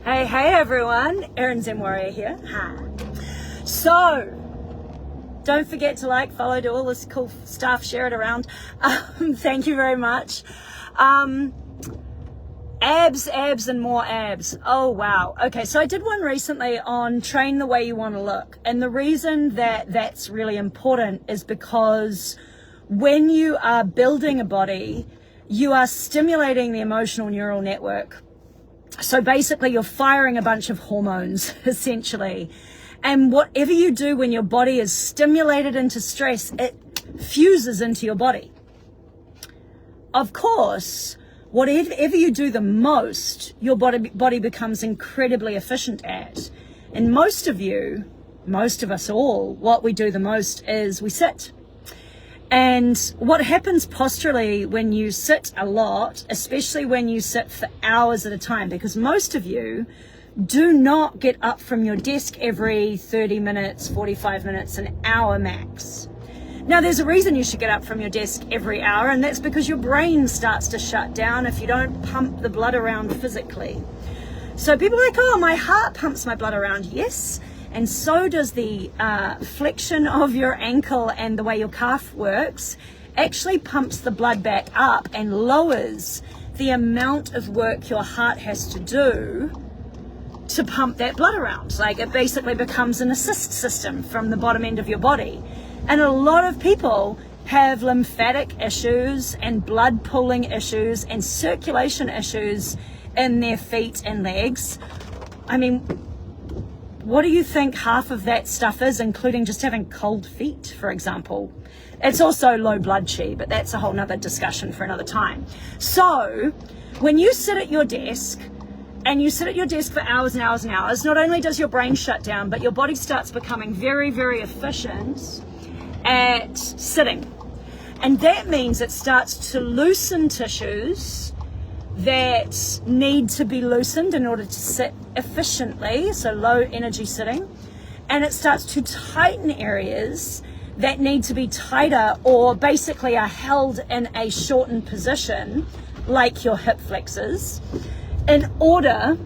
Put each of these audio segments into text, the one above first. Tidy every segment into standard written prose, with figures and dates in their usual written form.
Hey everyone, Erin Zen Warrior here. Hi. So, don't forget to like, follow, do all this cool stuff, share it around. Thank you very much. Abs, and more abs. Oh wow. Okay, so I did one recently on train the way you want to look. And the reason that that's really important is because when you are building a body, you are stimulating the emotional neural network. So basically you're firing a bunch of hormones, essentially. And whatever you do when your body is stimulated into stress, it fuses into your body. Of course, whatever you do the most, your body becomes incredibly efficient at. And most of us all, what we do the most is we sit. And what happens posturally when you sit a lot, especially when you sit for hours at a time, because most of you do not get up from your desk every 30 minutes, 45 minutes, an hour max. Now, there's a reason you should get up from your desk every hour, and that's because your brain starts to shut down if you don't pump the blood around physically. So people are like, oh, my heart pumps my blood around. Yes. And so does the flexion of your ankle, and the way your calf works actually pumps the blood back up and lowers the amount of work your heart has to do to pump that blood around. Like, it basically becomes an assist system from the bottom end of your body. And a lot of people have lymphatic issues and blood pooling issues and circulation issues in their feet and legs. I mean, what do you think half of that stuff is, including just having cold feet, for example? It's also low blood chi, but that's a whole nother discussion for another time. So when you sit at your desk, and you sit at your desk for hours and hours and hours, not only does your brain shut down, but your body starts becoming very, very efficient at sitting. And that means it starts to loosen tissues that need to be loosened in order to sit efficiently, so low energy sitting, and it starts to tighten areas that need to be tighter or basically are held in a shortened position, like your hip flexors, in order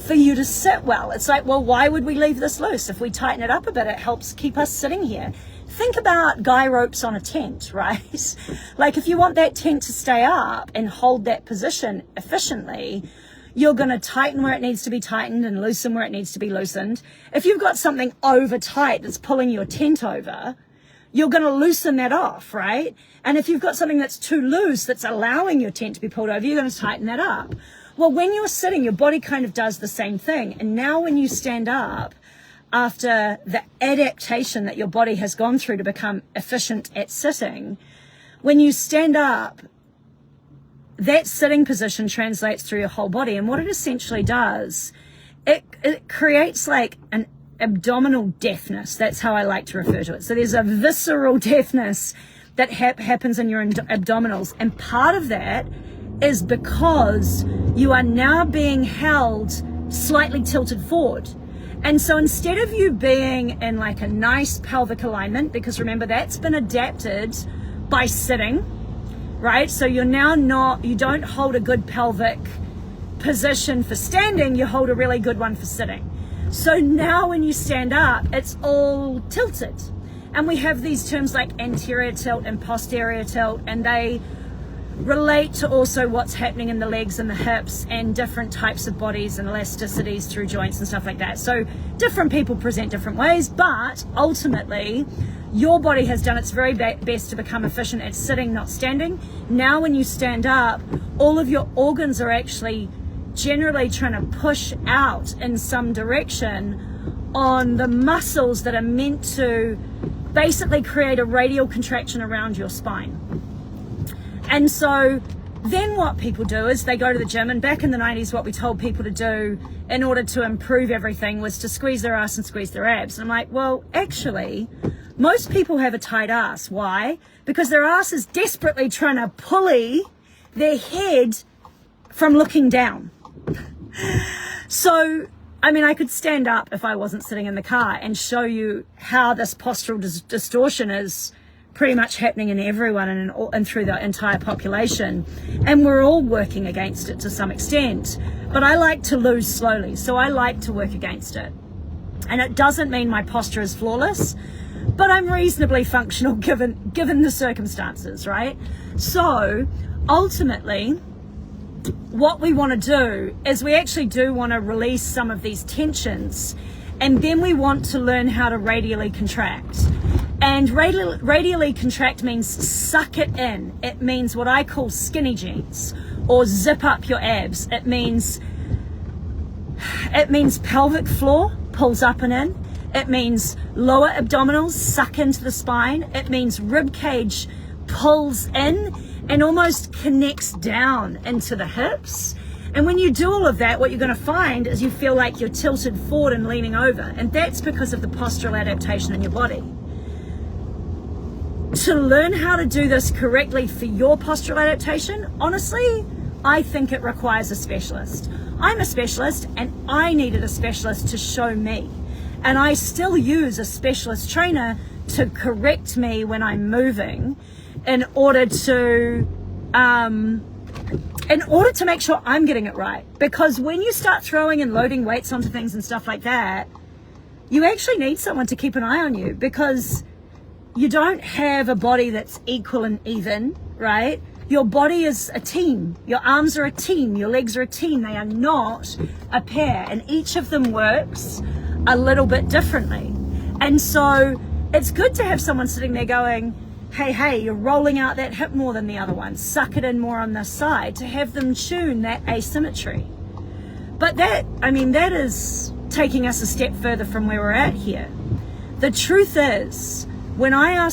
for you to sit well. It's like, well, why would we leave this loose? If we tighten it up a bit, it helps keep us sitting here. Think about guy ropes on a tent, right? Like, if you want that tent to stay up and hold that position efficiently, you're going to tighten where it needs to be tightened and loosen where it needs to be loosened. If you've got something over tight that's pulling your tent over, you're going to loosen that off, right? And if you've got something that's too loose that's allowing your tent to be pulled over, you're going to tighten that up. Well, when you're sitting, your body kind of does the same thing. And now when you stand up, after the adaptation that your body has gone through to become efficient at sitting, when you stand up, that sitting position translates through your whole body. And what it essentially does, it creates like an abdominal deafness. That's how I like to refer to it. So there's a visceral deafness that happens in your abdominals. And part of that is because you are now being held slightly tilted forward. And so instead of you being in like a nice pelvic alignment, because remember, that's been adapted by sitting, right? So you're now you don't hold a good pelvic position for standing, you hold a really good one for sitting. So now when you stand up, it's all tilted. And we have these terms like anterior tilt and posterior tilt, and they relate to also what's happening in the legs and the hips and different types of bodies and elasticities through joints and stuff like that. So different people present different ways, but ultimately your body has done its very best to become efficient at sitting, not standing. Now when you stand up, all of your organs are actually generally trying to push out in some direction on the muscles that are meant to basically create a radial contraction around your spine. And so then what people do is they go to the gym, and back in the 90s, what we told people to do in order to improve everything was to squeeze their ass and squeeze their abs. And I'm like, well, actually, most people have a tight ass. Why? Because their ass is desperately trying to pulley their head from looking down. So, I mean, I could stand up if I wasn't sitting in the car and show you how this postural distortion is pretty much happening in everyone and through the entire population. And we're all working against it to some extent. But I like to lose slowly, so I like to work against it. And it doesn't mean my posture is flawless, but I'm reasonably functional given the circumstances, right? So ultimately, what we want to do is we actually do want to release some of these tensions, and then we want to learn how to radially contract. And radially contract means suck it in. It means what I call skinny jeans, or zip up your abs. It means pelvic floor pulls up and in. It means lower abdominals suck into the spine. It means rib cage pulls in and almost connects down into the hips. And when you do all of that, what you're going to find is you feel like you're tilted forward and leaning over. And that's because of the postural adaptation in your body. To learn how to do this correctly for your postural adaptation, honestly, I think it requires a specialist. I'm a specialist, and I needed a specialist to show me. And I still use a specialist trainer to correct me when I'm moving in order to make sure I'm getting it right. Because when you start throwing and loading weights onto things and stuff like that, you actually need someone to keep an eye on you, because you don't have a body that's equal and even, right? Your body is a team. Your arms are a team. Your legs are a team. They are not a pair. And each of them works a little bit differently. And so it's good to have someone sitting there going, hey, you're rolling out that hip more than the other one. Suck it in more on this side, to have them tune that asymmetry. But that is taking us a step further from where we're at here. The truth is, when I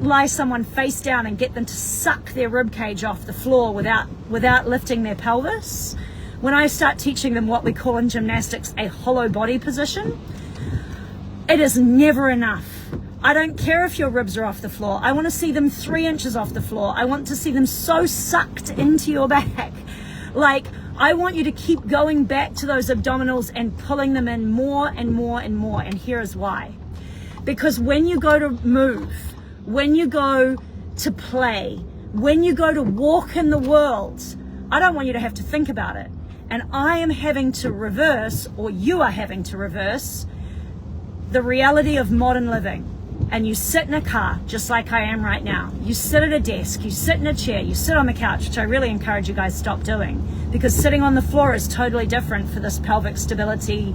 lie someone face down and get them to suck their rib cage off the floor without lifting their pelvis, when I start teaching them what we call in gymnastics a hollow body position, it is never enough. I don't care if your ribs are off the floor. I want to see them 3 inches off the floor. I want to see them so sucked into your back. Like, I want you to keep going back to those abdominals and pulling them in more and more and more. And here is why. Because when you go to move, when you go to play, when you go to walk in the world, I don't want you to have to think about it. And I am having to reverse, or you are having to reverse, the reality of modern living. And you sit in a car, just like I am right now. You sit at a desk, you sit in a chair, you sit on the couch, which I really encourage you guys to stop doing, because sitting on the floor is totally different for this pelvic stability,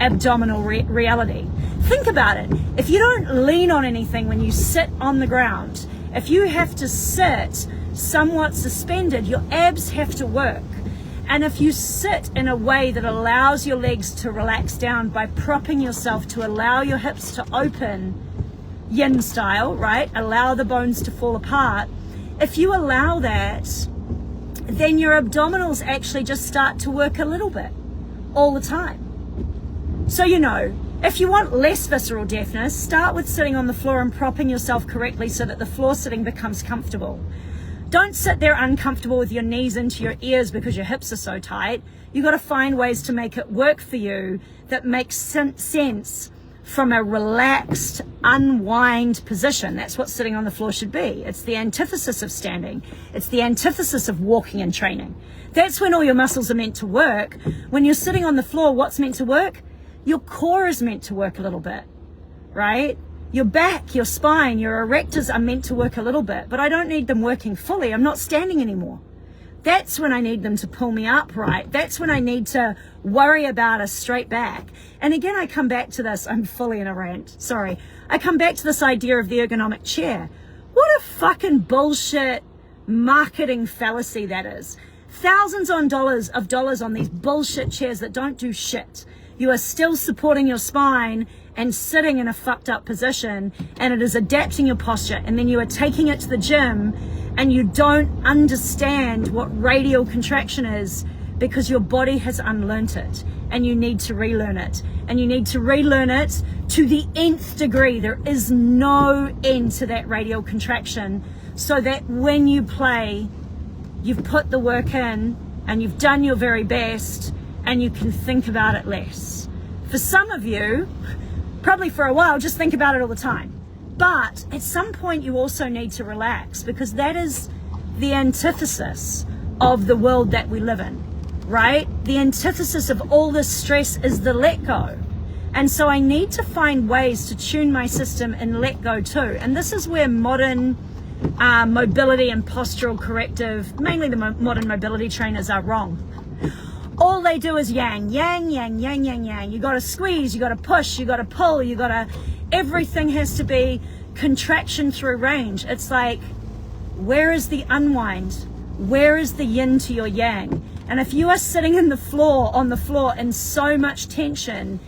abdominal reality. Think about it. If you don't lean on anything when you sit on the ground, if you have to sit somewhat suspended, your abs have to work. And if you sit in a way that allows your legs to relax down by propping yourself to allow your hips to open, yin style, right? Allow the bones to fall apart. If you allow that, then your abdominals actually just start to work a little bit all the time. So, if you want less visceral deafness, start with sitting on the floor and propping yourself correctly so that the floor sitting becomes comfortable. Don't sit there uncomfortable with your knees into your ears because your hips are so tight. You've got to find ways to make it work for you that makes sense from a relaxed, unwind position. That's what sitting on the floor should be. It's the antithesis of standing. It's the antithesis of walking and training. That's when all your muscles are meant to work. When you're sitting on the floor, what's meant to work? Your core is meant to work a little bit, right? Your back, your spine, your erectors are meant to work a little bit, but I don't need them working fully. I'm not standing anymore. That's when I need them to pull me up, right? That's when I need to worry about a straight back. And again, I come back to this. I'm fully in a rant. Sorry. I come back to this idea of the ergonomic chair. What a fucking bullshit marketing fallacy that is. Thousands of dollars on these bullshit chairs that don't do shit. You are still supporting your spine and sitting in a fucked up position, and it is adapting your posture. And then you are taking it to the gym and you don't understand what radial contraction is because your body has unlearnt it, and you need to relearn it. And you need to relearn it to the nth degree. There is no end to that radial contraction, so that when you play, you've put the work in and you've done your very best, and you can think about it less. For some of you, probably for a while, just think about it all the time. But at some point you also need to relax, because that is the antithesis of the world that we live in, right? The antithesis of all this stress is the let go. And so I need to find ways to tune my system and let go too. And this is where modern mobility and postural corrective, mainly the modern mobility trainers, are wrong. All they do is yang, yang, yang, yang, yang, yang. You got to squeeze, you got to push, you got to pull, you got to, everything has to be contraction through range. It's like, where is the unwind? Where is the yin to your yang? And if you are sitting on the floor in so much tension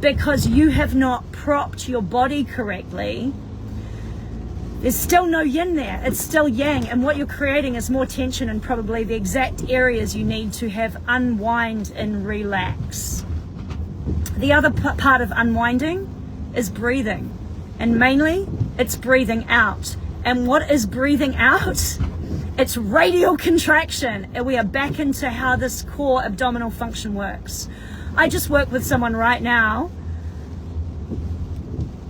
because you have not propped your body correctly, there's still no yin there. It's still yang. And what you're creating is more tension in probably the exact areas you need to have unwind and relax. The other part of unwinding is breathing. And mainly, it's breathing out. And what is breathing out? It's radial contraction. And we are back into how this core abdominal function works. I just work with someone right now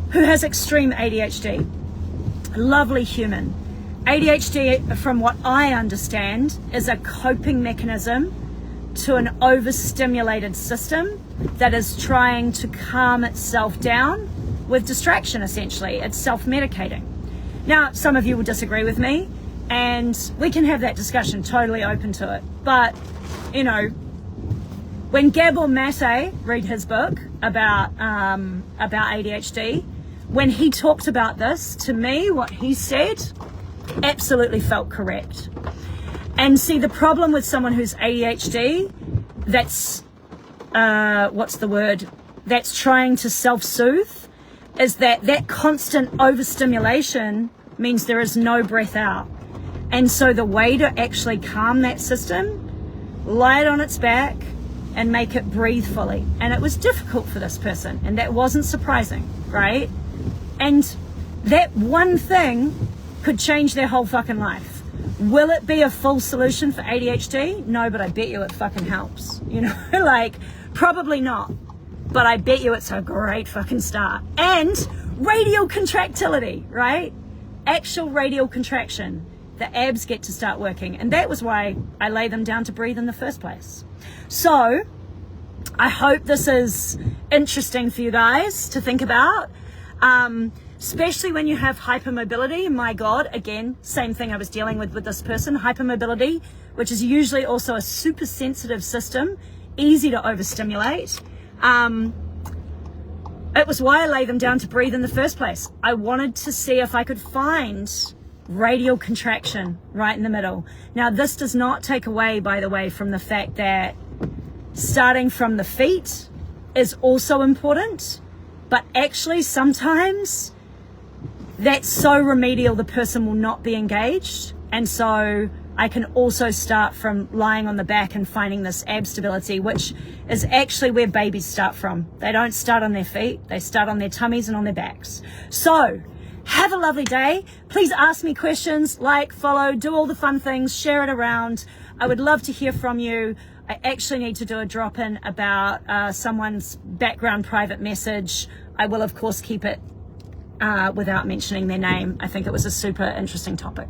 who has extreme ADHD. Lovely human. ADHD, from what I understand, is a coping mechanism to an overstimulated system that is trying to calm itself down with distraction, essentially. It's self-medicating. Now, some of you will disagree with me, and we can have that discussion, totally open to it. But, you know, when Gabor Mate, read his book about ADHD, when he talked about this, to me, what he said absolutely felt correct. And see, the problem with someone who's ADHD, that's, that's trying to self-soothe, is that constant overstimulation means there is no breath out. And so the way to actually calm that system, lie it on its back and make it breathe fully. And it was difficult for this person, and that wasn't surprising, right? And that one thing could change their whole fucking life. Will it be a full solution for ADHD? No, but I bet you it fucking helps. You know, like, probably not. But I bet you it's a great fucking start. And radial contractility, right? Actual radial contraction. The abs get to start working. And that was why I lay them down to breathe in the first place. So, I hope this is interesting for you guys to think about. Especially when you have hypermobility. My God, again, same thing I was dealing with this person. Hypermobility, which is usually also a super sensitive system, easy to overstimulate. It was why I lay them down to breathe in the first place. I wanted to see if I could find radial contraction right in the middle. Now, this does not take away, by the way, from the fact that starting from the feet is also important, but actually sometimes that's so remedial the person will not be engaged. And so I can also start from lying on the back and finding this ab stability, which is actually where babies start from. They don't start on their feet, they start on their tummies and on their backs. So have a lovely day. Please ask me questions, like, follow, do all the fun things, share it around. I would love to hear from you. I actually need to do a drop-in about someone's background private message. I will, of course, keep it without mentioning their name. I think it was a super interesting topic.